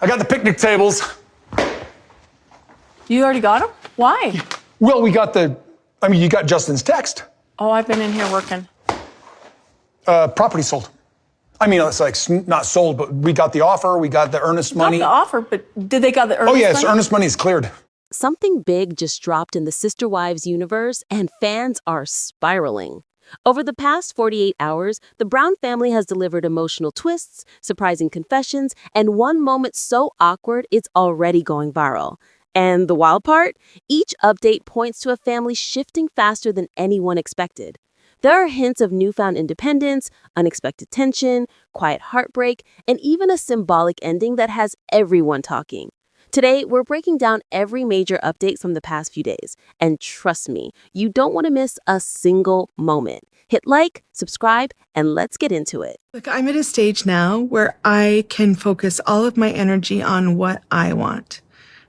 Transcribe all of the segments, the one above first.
I got the picnic tables. You already got them? Why? Well, you got Justin's text. Oh, I've been in here working. Property sold. I mean, it's like not sold, but we got the offer. We got the earnest money. Got the offer, but did they got the earnest money? Oh, yes, earnest money is cleared. Something big just dropped in the Sister Wives universe, and fans are spiraling. Over the past 48 hours, the Brown family has delivered emotional twists, surprising confessions, and one moment so awkward it's already going viral. And the wild part? Each update points to a family shifting faster than anyone expected. There are hints of newfound independence, unexpected tension, quiet heartbreak, and even a symbolic ending that has everyone talking. Today, we're breaking down every major update from the past few days. And trust me, you don't want to miss a single moment. Hit like, subscribe, and let's get into it. Look, I'm at a stage now where I can focus all of my energy on what I want.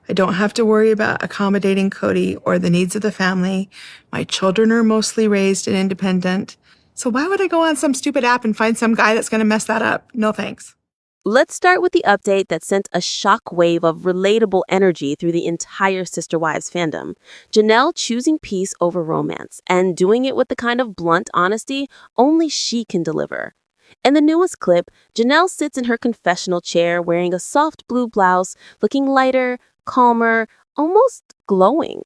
I don't have to worry about accommodating Kody or the needs of the family. My children are mostly raised and independent. So why would I go on some stupid app and find some guy that's going to mess that up? No thanks. Let's start with the update that sent a shockwave of relatable energy through the entire Sister Wives fandom. Janelle choosing peace over romance and doing it with the kind of blunt honesty only she can deliver. In the newest clip, Janelle sits in her confessional chair wearing a soft blue blouse, looking lighter, calmer, almost glowing.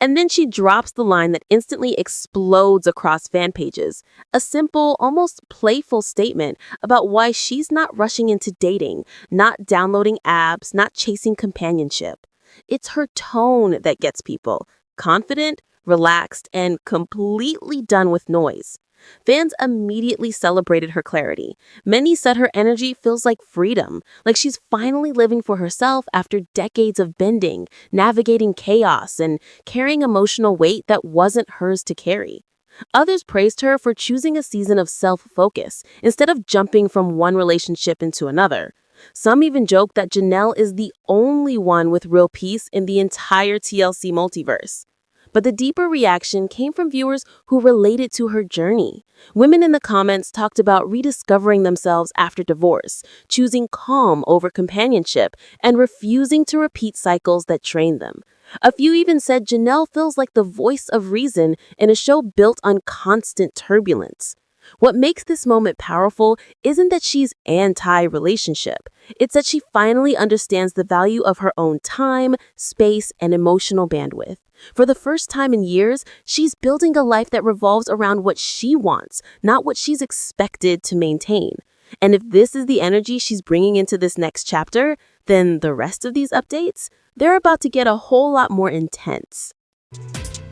And then she drops the line that instantly explodes across fan pages. A simple, almost playful statement about why she's not rushing into dating, not downloading apps, not chasing companionship. It's her tone that gets people confident, relaxed, and completely done with noise. Fans immediately celebrated her clarity. Many said her energy feels like freedom, like she's finally living for herself after decades of bending, navigating chaos, and carrying emotional weight that wasn't hers to carry. Others praised her for choosing a season of self-focus instead of jumping from one relationship into another. Some even joked that Janelle is the only one with real peace in the entire TLC multiverse. But the deeper reaction came from viewers who related to her journey. Women in the comments talked about rediscovering themselves after divorce, choosing calm over companionship, and refusing to repeat cycles that drained them. A few even said Janelle feels like the voice of reason in a show built on constant turbulence. What makes this moment powerful isn't that she's anti-relationship. It's that she finally understands the value of her own time, space, and emotional bandwidth. For the first time in years, she's building a life that revolves around what she wants, not what she's expected to maintain. And if this is the energy she's bringing into this next chapter, then the rest of these updates, they're about to get a whole lot more intense.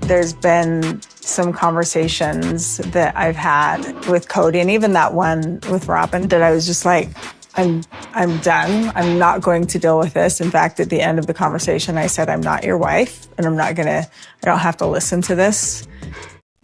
There's been some conversations that I've had with Kody, and even that one with Robyn, that I was just like, I'm done. I'm not going to deal with this. In fact, at the end of the conversation, I said, I'm not your wife, and I don't have to listen to this.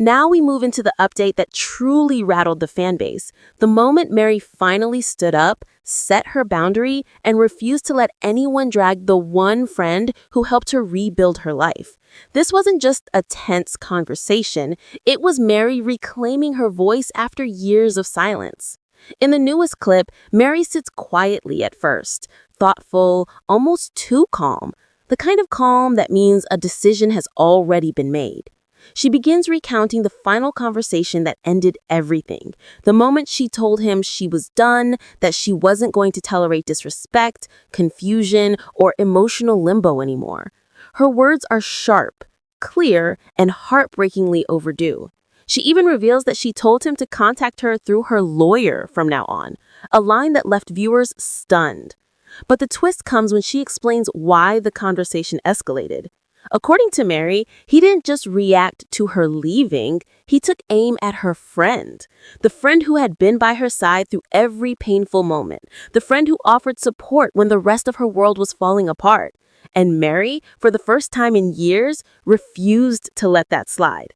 Now we move into the update that truly rattled the fan base. The moment Meri finally stood up, set her boundary, and refused to let anyone drag the one friend who helped her rebuild her life. This wasn't just a tense conversation. It was Meri reclaiming her voice after years of silence. In the newest clip, Meri sits quietly at first, thoughtful, almost too calm, the kind of calm that means a decision has already been made. She begins recounting the final conversation that ended everything, the moment she told him she was done, that she wasn't going to tolerate disrespect, confusion, or emotional limbo anymore. Her words are sharp, clear, and heartbreakingly overdue. She even reveals that she told him to contact her through her lawyer from now on, a line that left viewers stunned. But the twist comes when she explains why the conversation escalated. According to Meri, he didn't just react to her leaving, he took aim at her friend. The friend who had been by her side through every painful moment. The friend who offered support when the rest of her world was falling apart. And Meri, for the first time in years, refused to let that slide.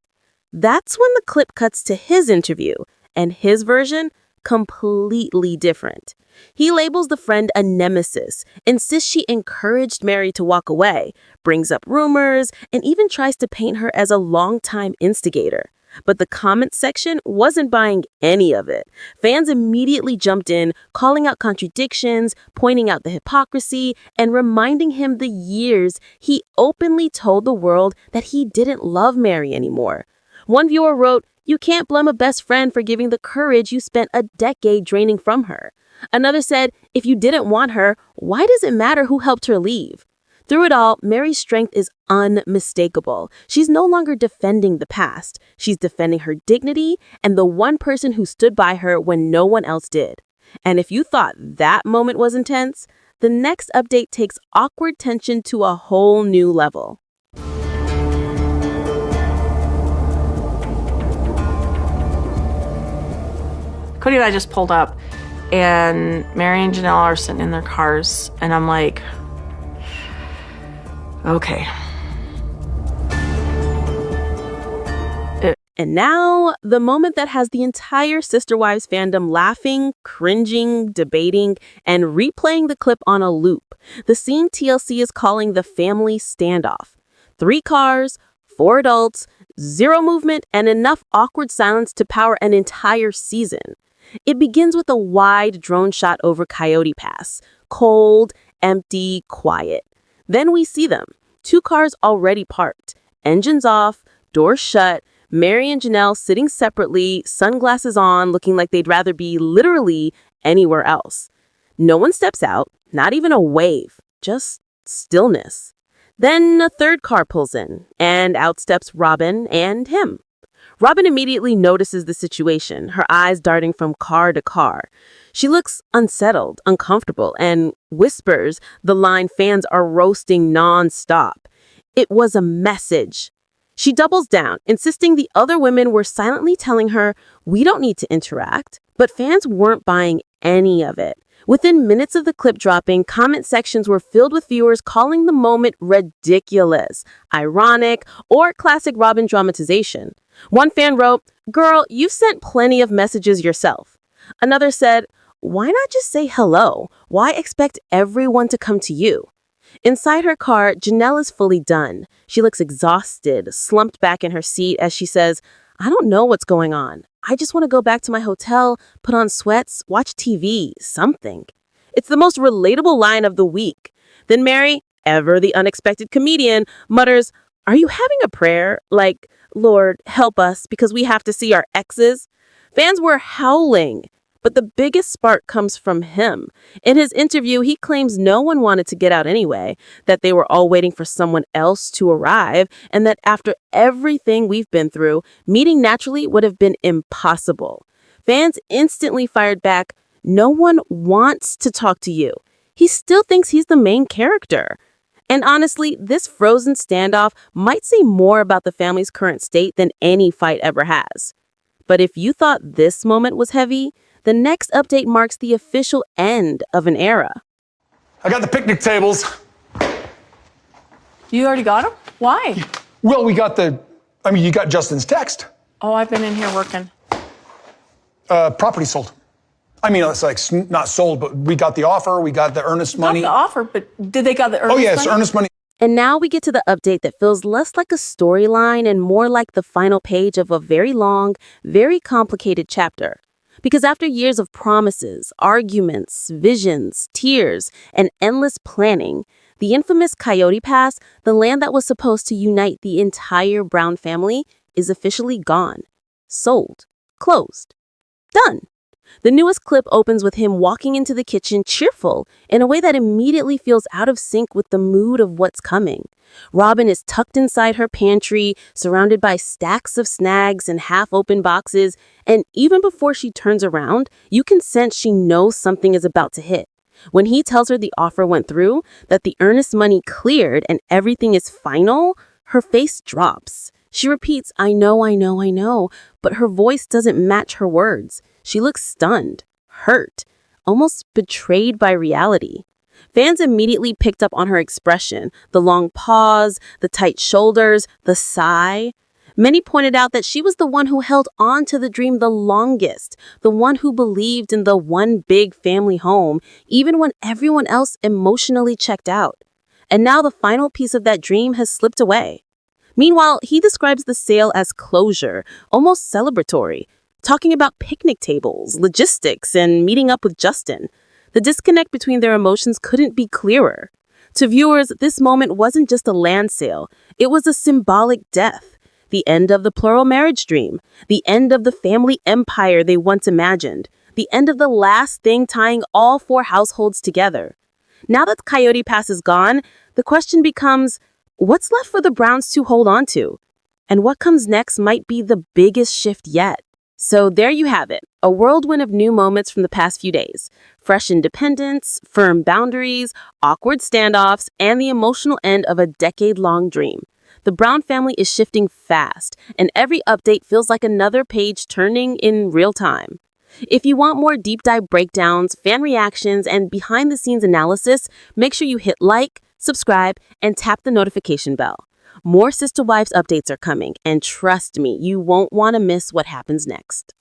That's when the clip cuts to his interview, and his version, completely different. He labels the friend a nemesis, insists she encouraged Meri to walk away, brings up rumors, and even tries to paint her as a longtime instigator. But the comments section wasn't buying any of it. Fans immediately jumped in, calling out contradictions, pointing out the hypocrisy, and reminding him the years he openly told the world that he didn't love Meri anymore. One viewer wrote, "You can't blame a best friend for giving the courage you spent a decade draining from her." Another said, "If you didn't want her, why does it matter who helped her leave?" Through it all, Meri's strength is unmistakable. She's no longer defending the past. She's defending her dignity and the one person who stood by her when no one else did. And if you thought that moment was intense, the next update takes awkward tension to a whole new level. Kody and I just pulled up, and Meri and Janelle are sitting in their cars, and I'm like, okay. And now, the moment that has the entire Sister Wives fandom laughing, cringing, debating, and replaying the clip on a loop. The scene TLC is calling the family standoff. 3 cars, 4 adults, 0 movement, and enough awkward silence to power an entire season. It begins with a wide drone shot over Coyote Pass. Cold, empty, quiet. Then we see them. 2 cars already parked. Engines off, doors shut, Meri and Janelle sitting separately, sunglasses on, looking like they'd rather be literally anywhere else. No one steps out, not even a wave, just stillness. Then a 3rd car pulls in, and out steps Robyn and him. Robyn immediately notices the situation, her eyes darting from car to car. She looks unsettled, uncomfortable, and whispers the line fans are roasting nonstop. It was a message. She doubles down, insisting the other women were silently telling her, "We don't need to interact." But fans weren't buying any of it. Within minutes of the clip dropping, comment sections were filled with viewers calling the moment ridiculous, ironic, or classic Robyn dramatization. One fan wrote, "Girl, you've sent plenty of messages yourself." Another said, "Why not just say hello? Why expect everyone to come to you?" Inside her car, Janelle is fully done. She looks exhausted, slumped back in her seat as she says, "I don't know what's going on. I just want to go back to my hotel, put on sweats, watch TV, something." It's the most relatable line of the week. Then Meri, ever the unexpected comedian, mutters, "Are you having a prayer? Like, Lord, help us because we have to see our exes?" Fans were howling. But the biggest spark comes from him. In his interview, he claims no one wanted to get out anyway, that they were all waiting for someone else to arrive, and that after everything we've been through, meeting naturally would have been impossible. Fans instantly fired back, "No one wants to talk to you." He still thinks he's the main character. And honestly, this frozen standoff might say more about the family's current state than any fight ever has. But if you thought this moment was heavy, the next update marks the official end of an era. I got the picnic tables. You already got them? Why? Well, you got Justin's text. Oh, I've been in here working. Property sold. It's like not sold, but we got the offer. We got the earnest money. Got the offer, but did they got the earnest Oh, yes, money? earnest money. And now we get to the update that feels less like a storyline and more like the final page of a very long, very complicated chapter. Because after years of promises, arguments, visions, tears, and endless planning, the infamous Coyote Pass, the land that was supposed to unite the entire Brown family, is officially gone. Sold. Closed. Done. The newest clip opens with him walking into the kitchen cheerful in a way that immediately feels out of sync with the mood of what's coming. Robyn is tucked inside her pantry, surrounded by stacks of snags and half-open boxes, and even before she turns around, you can sense she knows something is about to hit. When he tells her the offer went through, that the earnest money cleared and everything is final, her face drops. She repeats, I know, but her voice doesn't match her words. She looks stunned, hurt, almost betrayed by reality. Fans immediately picked up on her expression, the long pause, the tight shoulders, the sigh. Many pointed out that she was the one who held on to the dream the longest, the one who believed in the one big family home, even when everyone else emotionally checked out. And now the final piece of that dream has slipped away. Meanwhile, he describes the sale as closure, almost celebratory, talking about picnic tables, logistics, and meeting up with Justin. The disconnect between their emotions couldn't be clearer. To viewers, this moment wasn't just a land sale, it was a symbolic death. The end of the plural marriage dream, the end of the family empire they once imagined, the end of the last thing tying all four households together. Now that Coyote Pass is gone, the question becomes, what's left for the Browns to hold on to? And what comes next might be the biggest shift yet. So there you have it, a whirlwind of new moments from the past few days. Fresh independence, firm boundaries, awkward standoffs, and the emotional end of a decade-long dream. The Brown family is shifting fast, and every update feels like another page turning in real time. If you want more deep dive breakdowns, fan reactions, and behind-the-scenes analysis, make sure you hit like, subscribe, and tap the notification bell. More Sister Wives updates are coming, and trust me, you won't want to miss what happens next.